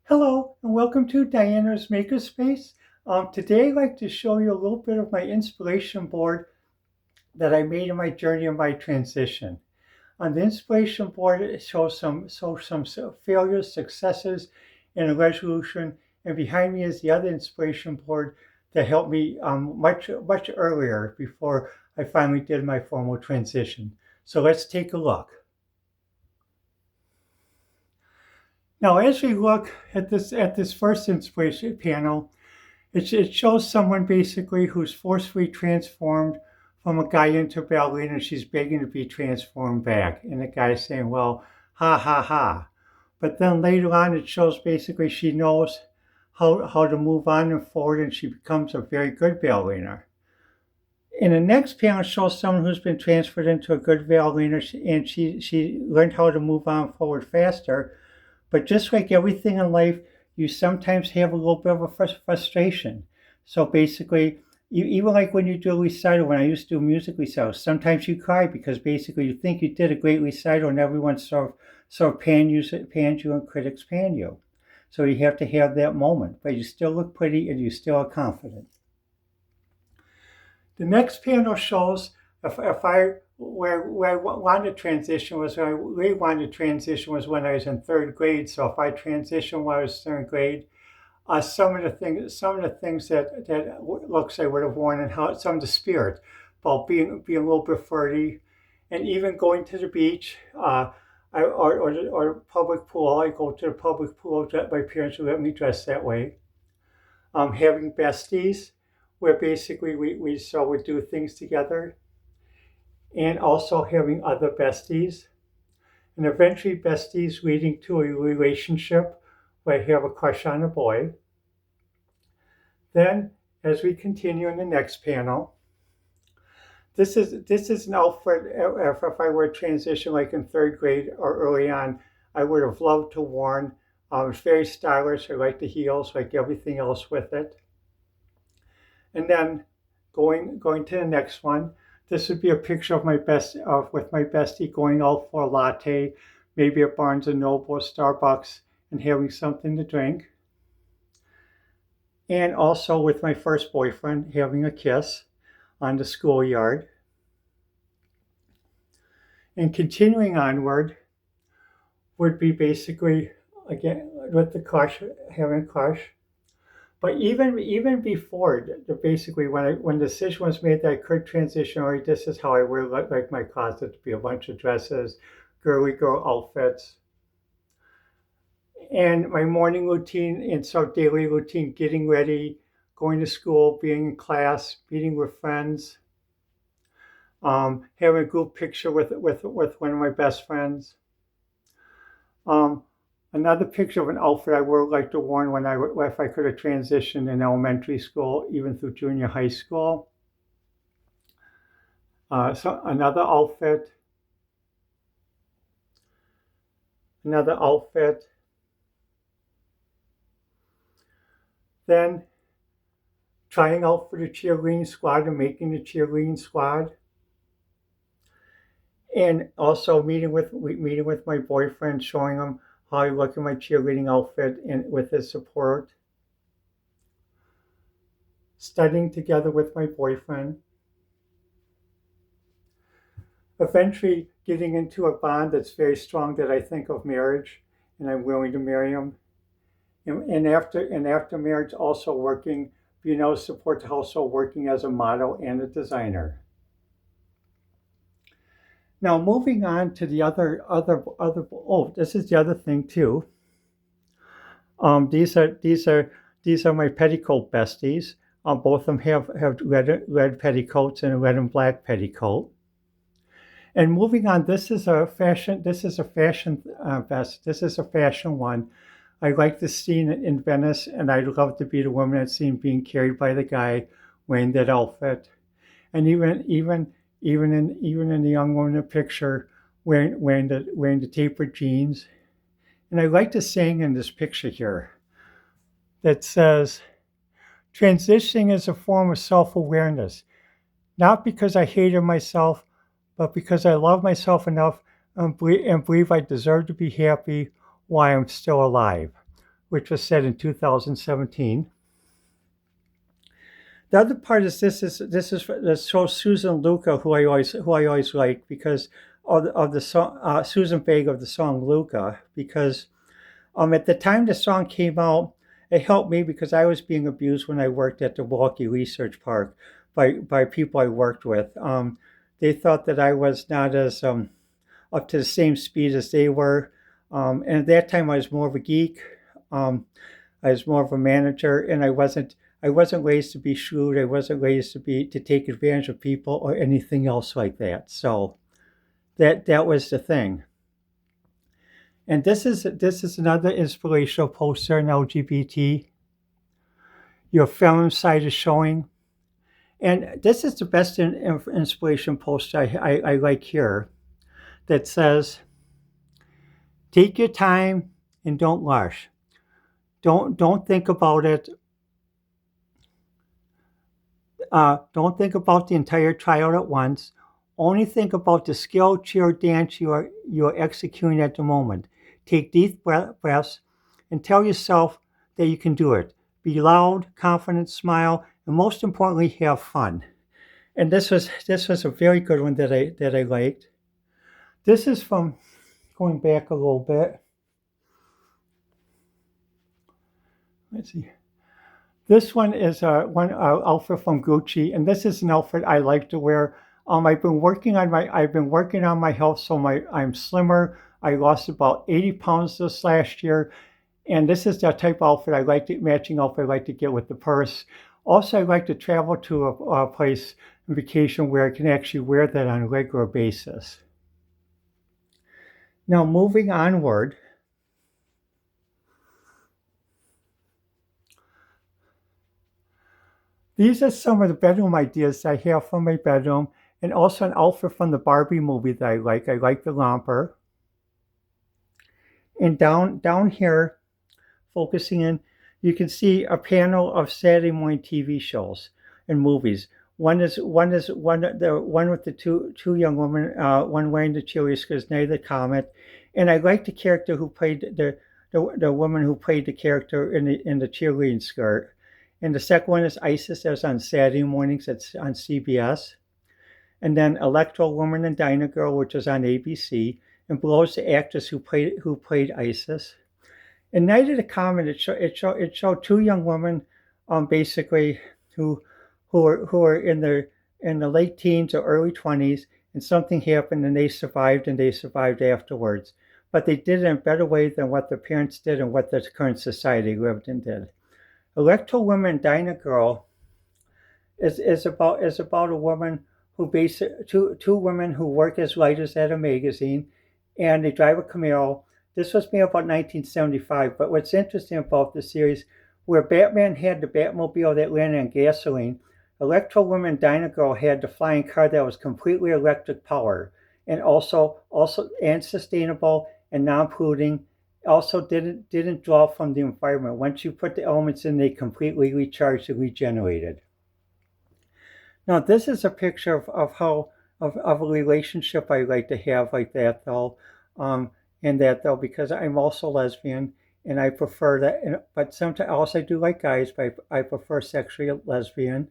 Hello and welcome to Diana's Makerspace. Today I'd like to show you a little bit of my inspiration board that I made in my journey of my transition. On the inspiration board it shows some failures, successes, and a resolution. And behind me is the other inspiration board that helped me much earlier before I finally did my formal transition. So let's take a look. Now, as we look at this first inspiration panel, it shows someone basically who's forcefully transformed from a guy into a ballerina, and she's begging to be transformed back. And the guy's saying, well, ha ha ha. But then later on, it shows basically she knows how to move on and forward, and she becomes a very good ballerina. In the next panel, it shows someone who's been transferred into a good ballerina, and she learned how to move on forward faster. But just like everything in life, you sometimes have a little bit of a frustration. So basically, even like when you do a recital, when I used to do music recitals, sometimes you cry because basically you think you did a great recital and everyone sort of pans you and critics pan you. So you have to have that moment, but you still look pretty and you still are confident. The next panel shows if I where I wanted to transition was I really wanted to transition was when I was in third grade. So if I transitioned when I was in third grade, some of the things that looks I would have worn and how some of the spirit about being a little bit flirty, and even going to the beach. Or public pool. I go to the public pool. My parents would let me dress that way. Having besties, where basically we would do things together, and also having other besties, and eventually besties leading to a relationship where I have a crush on a boy. Then, as we continue in the next panel, this is an outfit. If I were to transition like in third grade or early on, I would have loved to worn. It's very stylish. I like the heels, like everything else with it. And then going to the next one, this would be a picture of with my bestie going out for a latte, maybe at Barnes and Noble or Starbucks, and having something to drink. And also with my first boyfriend having a kiss on the schoolyard. And continuing onward would be basically again with the crush, having a crush. But even before, basically, when the decision was made that I could transition, or this is how I would like my closet to be a bunch of dresses, girly girl outfits, and my morning routine and so daily routine, getting ready, going to school, being in class, meeting with friends, having a group picture with one of my best friends. Um, Another picture of an outfit I would like to wear if I could have transitioned in elementary school, even through junior high school. So another outfit. Then trying out for the cheerleading squad and making the cheerleading squad. And also meeting with my boyfriend, showing him how I look in my cheerleading outfit and with his support. Studying together with my boyfriend. Eventually getting into a bond that's very strong that I think of marriage, and I'm willing to marry him. And after marriage, also working, being able to support the household, working as a model and a designer. Now moving on to the other. Oh, this is the other thing too. These are my petticoat besties. Both of them have red petticoats and a red and black petticoat. And moving on, this is a fashion. This is a fashion vest. This is a fashion one. I like the scene in Venice, and I'd love to be the woman that's seen being carried by the guy wearing that outfit. And even in the young woman in the picture wearing the tapered jeans. And I like the saying in this picture here that says, transitioning is a form of self-awareness, not because I hated myself, but because I love myself enough and believe I deserve to be happy while I'm still alive. which was set in 2017. The other part is this shows Susan Luca, who I always liked because of the song Susan Vega of the song Luca, because at the time the song came out, it helped me because I was being abused when I worked at the Milwaukee Research Park by people I worked with. They thought that I was not as up to the same speed as they were, and at that time I was more of a geek. I was more of a manager, and I wasn't raised to be shrewd. I wasn't raised to take advantage of people or anything else like that. So that was the thing. And this is another inspirational poster on LGBT. Your feminine side is showing. And this is the best inspiration poster I like here, that says, take your time and don't rush. Don't think about it. Don't think about the entire tryout at once. Only think about the skill, cheer, dance you are executing at the moment. Take deep breaths and tell yourself that you can do it. Be loud, confident, smile, and most importantly, have fun. And this was a very good one that I liked. This is from going back a little bit. Let's see. This one is one outfit from Gucci, and this is an outfit I like to wear. I've been working on my health, so I'm slimmer. I lost about 80 pounds this last year, and this is the type of outfit matching outfit I like to get with the purse. Also, I like to travel to a place on vacation where I can actually wear that on a regular basis. Now, moving onward. These are some of the bedroom ideas I have for my bedroom, and also an outfit from the Barbie movie that I like. I like the romper. And down here, focusing in, you can see a panel of Saturday morning TV shows and movies. One with the two young women, one wearing the cheerleader skirts, Night of the Comet, and I like the character who played the woman who played the character in the cheerleading skirt. And the second one is Isis. That's on Saturday mornings. It's on CBS. And then Electro Woman and Dyna Girl, which is on ABC. And below is the actress who played Isis. In Night of the Comet, it showed two young women, basically who were in the late teens or early 20s, and something happened and they survived afterwards. But they did it in a better way than what their parents did and what the current society lived and did. Electro Woman and Dyna Girl is about a woman who two women who work as writers at a magazine, and they drive a Camaro. This was made about 1975, but what's interesting about the series, where Batman had the Batmobile that ran on gasoline, Electro Woman and Dyna Girl had the flying car that was completely electric power, and also sustainable and non-polluting. Also didn't draw from the environment. Once you put the elements in, they completely recharged and regenerated. Now, this is a picture of a relationship I like to have like that, though, because I'm also lesbian and I prefer that. But sometimes also I do like guys, but I prefer sexually lesbian.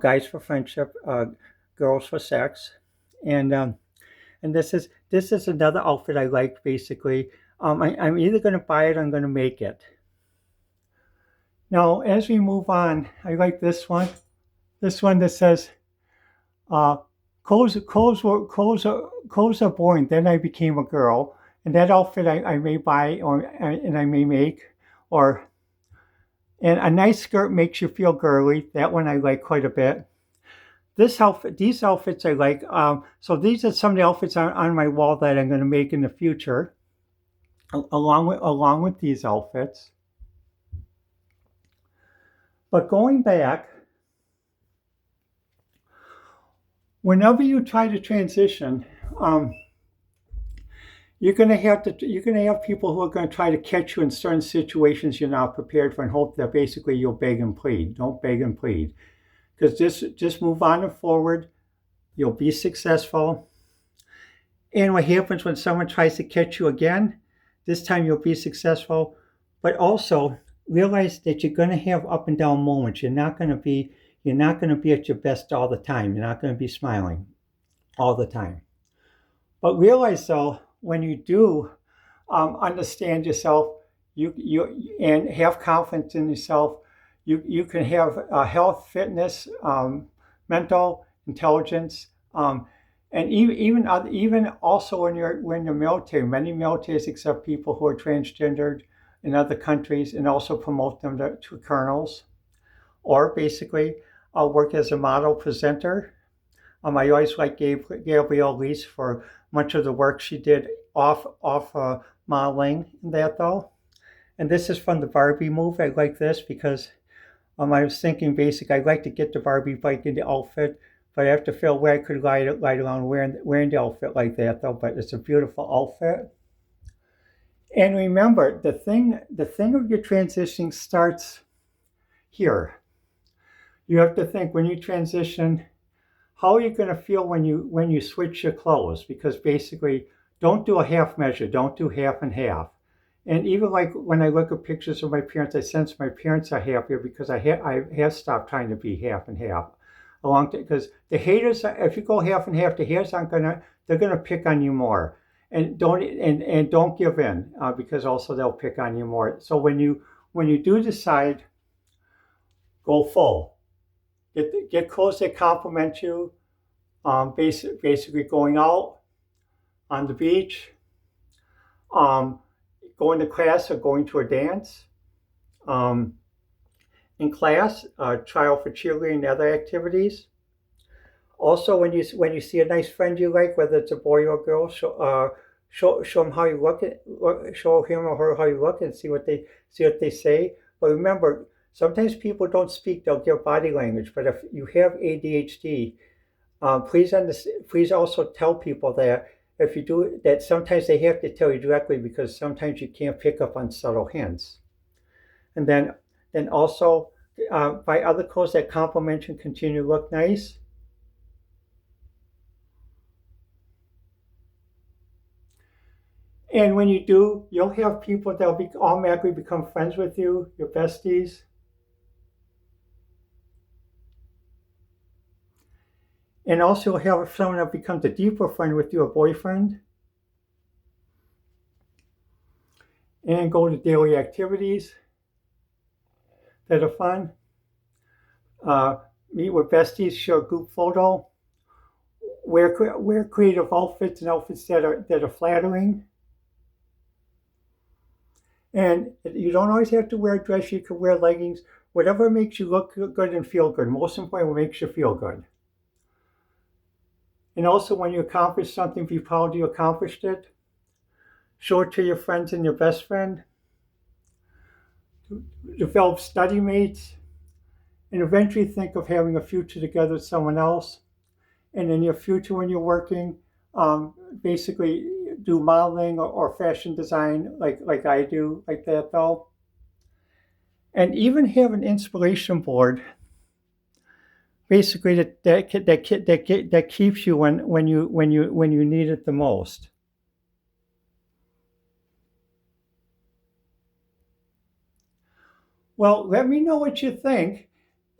Guys for friendship, girls for sex, and this is another outfit I like basically. I'm either going to buy it or I'm going to make it. Now, as we move on, I like this one. This one that says, clothes are boring. Then I became a girl. And that outfit I may buy and I may make. And a nice skirt makes you feel girly. That one I like quite a bit. These outfits I like. So these are some of the outfits on my wall that I'm going to make in the future. Along with these outfits. But going back, whenever you try to transition, you're going to have people who are going to try to catch you in certain situations you're not prepared for, and hope that basically you'll beg and plead. Don't beg and plead, because just move on and forward. You'll be successful. And what happens when someone tries to catch you again? This time you'll be successful, But also realize that you're going to have up and down moments. You're not going to be at your best all the time. You're not going to be smiling all the time. But realize though, when you do understand yourself, you and have confidence in yourself, you can have health, fitness, mental intelligence, and even also when you're military. Many militaries accept people who are transgendered in other countries and also promote them to colonels, or basically work as a model presenter. I always like Gabrielle Leese for much of the work she did off modeling that though. And this is from the Barbie movie. I like this because I was thinking basically I'd like to get the Barbie bike in the outfit, but I have to feel where I could ride around wearing the outfit like that though. But it's a beautiful outfit. And remember, the thing of your transitioning starts here. You have to think when you transition, how are you going to feel when you switch your clothes? Because basically, don't do a half measure. Don't do half and half. And even like when I look at pictures of my parents, I sense my parents are happier because I have stopped trying to be half and half. Along because the haters, if you go half and half, the haters they're gonna pick on you more. And don't give in because also they'll pick on you more. So when you do decide, go full. Get clothes that compliment you. Basically going out on the beach, um, going to class or going to a dance. Um, in class, trial for cheerleading and other activities. Also, when you see a nice friend you like, whether it's a boy or girl, show them how you look show him or her how you look and see what they say. But remember, sometimes people don't speak; they'll give body language. But if you have ADHD, please also tell people that if you do that, sometimes they have to tell you directly because sometimes you can't pick up on subtle hints. And then also buy other clothes that complement you and continue to look nice. And when you do, you'll have people that'll automatically become friends with you, your besties. And also you'll have someone that becomes a deeper friend with you, a boyfriend. And go to daily activities that are fun. Uh, Meet with besties, share a group photo. Wear creative outfits and outfits that are flattering. And you don't always have to wear a dress. You can wear leggings. Whatever makes you look good and feel good. Most important, what makes you feel good. And also, when you accomplish something, be proud you accomplished it. Show it to your friends and your best friend. Develop study mates. And eventually think of having a future together with someone else. And in your future, when you're working, basically do modeling or fashion design like I do, like that though. And even have an inspiration board, basically that keeps you when you need it the most. Well, let me know what you think.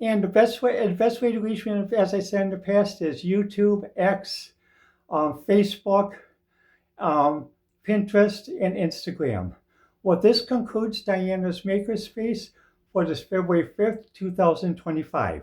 And the best way to reach me, as I said in the past, is YouTube, X, Facebook, um, Pinterest, and Instagram. Well, this concludes Diana's Makerspace for this February 5th, 2025.